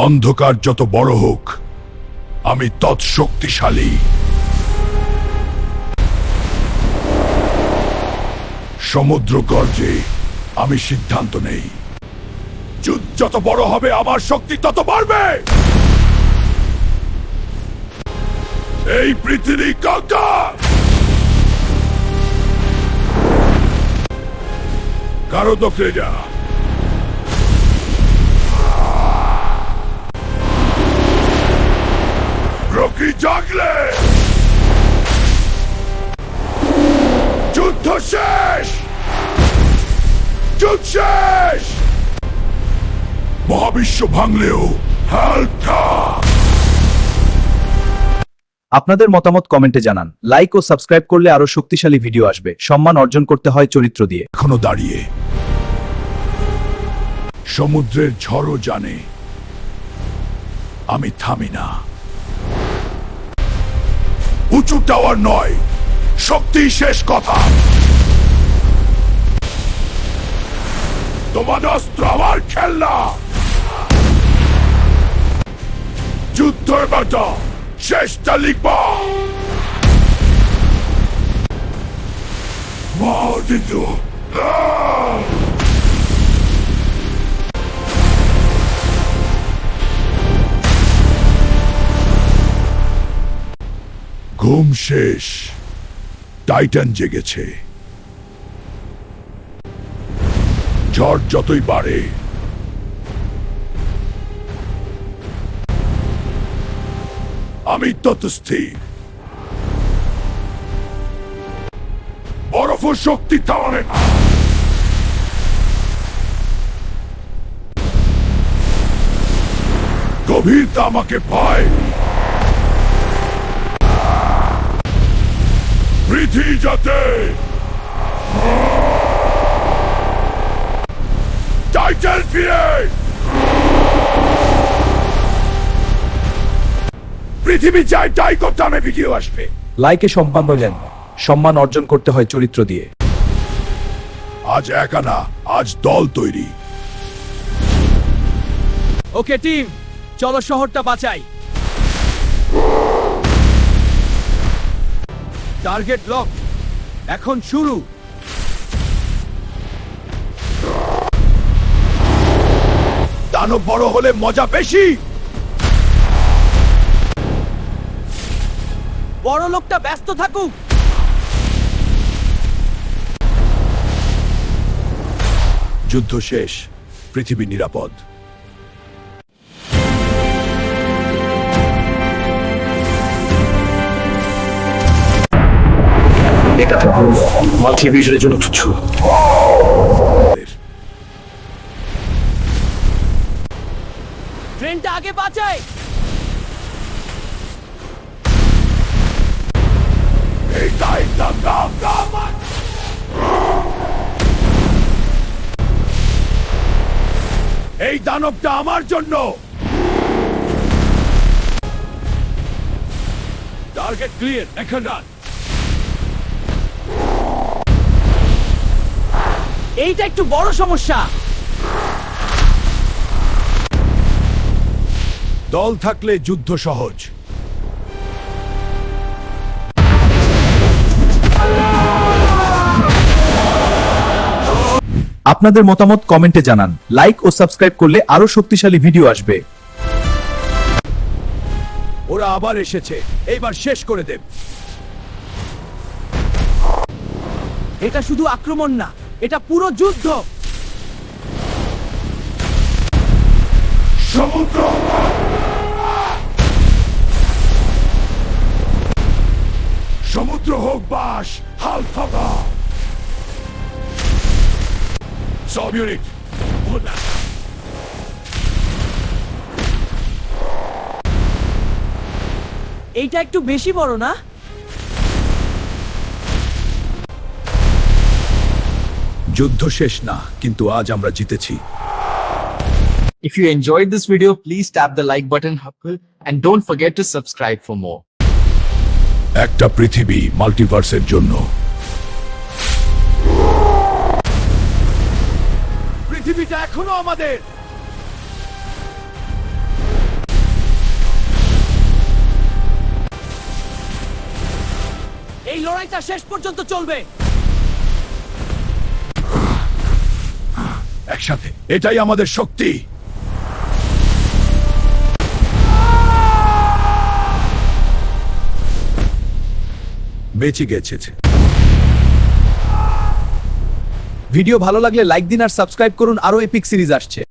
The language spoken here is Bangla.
অন্ধকার যত বড় হোক, আমি তত শক্তিশালী। সমুদ্র গর্জে, আমি সিদ্ধান্ত নেই। যুদ্ধ যত বড় হবে, আমার শক্তি তত বাড়বে। এই পৃথিবী কঙ্কাল, কারো দখলে যা। প্রকৃতি জাগলে যুদ্ধ শেষ, যুদ্ধ শেষ। মহাবিশ্ব ভাঙলেও হালকা। আপনাদের মতামত কমেন্টে জানান। লাইক ও সাবস্ক্রাইব করলে আরো শক্তিশালী ভিডিও আসবে। সম্মান অর্জন করতে হয় চরিত্র দিয়ে। এখনো দাঁড়িয়ে সমুদ্রের ঝড়ও জানে আমি থামি না। উঁচু টাওয়ার নয়, শক্তি শেষ কথা। তোমার অস্ত্র আমার খেলনা। যুদ্ধের বাটা শেষটা লিখবা। মাউদিত ঘুম শেষ, টাইটান জেগেছে। ঝড় যতই বাড়ে, আমি তত স্থির। বরফ শক্তি থামে না। গভীরতা আমাকে ভয়। পৃথিবী যাতে টাইটান ফিরে। পৃথিবী চাই তাই করতে আমি ভিডিও আসবে। লাইকে সম্মান দেন। সম্মান অর্জন করতে হয় চরিত্র দিয়ে। আজ একা না, আজ দল তৈরি। ওকে টিম, চলো শহরটা বাঁচাই। টার্গেট লক, এখন শুরু। দানব বড় হলে মজা বেশি। বড় লোকটা ব্যস্ত থাকুক। যুদ্ধ শেষ, পৃথিবী নিরাপদ। এটা মাল্টিভিশনের জন্য তুচ্ছ। ট্রেনটা আগে বাঁচাই। এই দানবটা আমার জন্য। টার্গেট ক্লিয়ার, এখন রান। এইটা একটু বড় সমস্যা। দল থাকলে যুদ্ধ সহজ। আপনাদের মতামত কমেন্টে জানান। লাইক ও সাবস্ক্রাইব করলে আরো শক্তিশালী ভিডিও আসবে। ওরা আবার এসেছে, এইবার শেষ করে দেব। এটা শুধু আক্রমণ না, এটা পুরো যুদ্ধ। সমুদ্র সমুদ্র হোক বাস, হাল থাকা। সব ইউনিট এইটা একটু বেশি বড় না? যুদ্ধ শেষ না, কিন্তু আজ আমরা জিতেছি। If you enjoyed this video, please tap the like button and don't forget to subscribe for more. একটা পৃথিবী মাল্টিভার্সের জন্য। পৃথিবীটা এখনো আমাদের। লড়াইটা শেষ পর্যন্ত চলবে। একসাথে, এটাই আমাদের শক্তি। বেঁচে গেছে। ভিডিও ভালো লাগলে লাইক দিন আর সাবস্ক্রাইব করুন, আরো এপিক সিরিজ আসছে।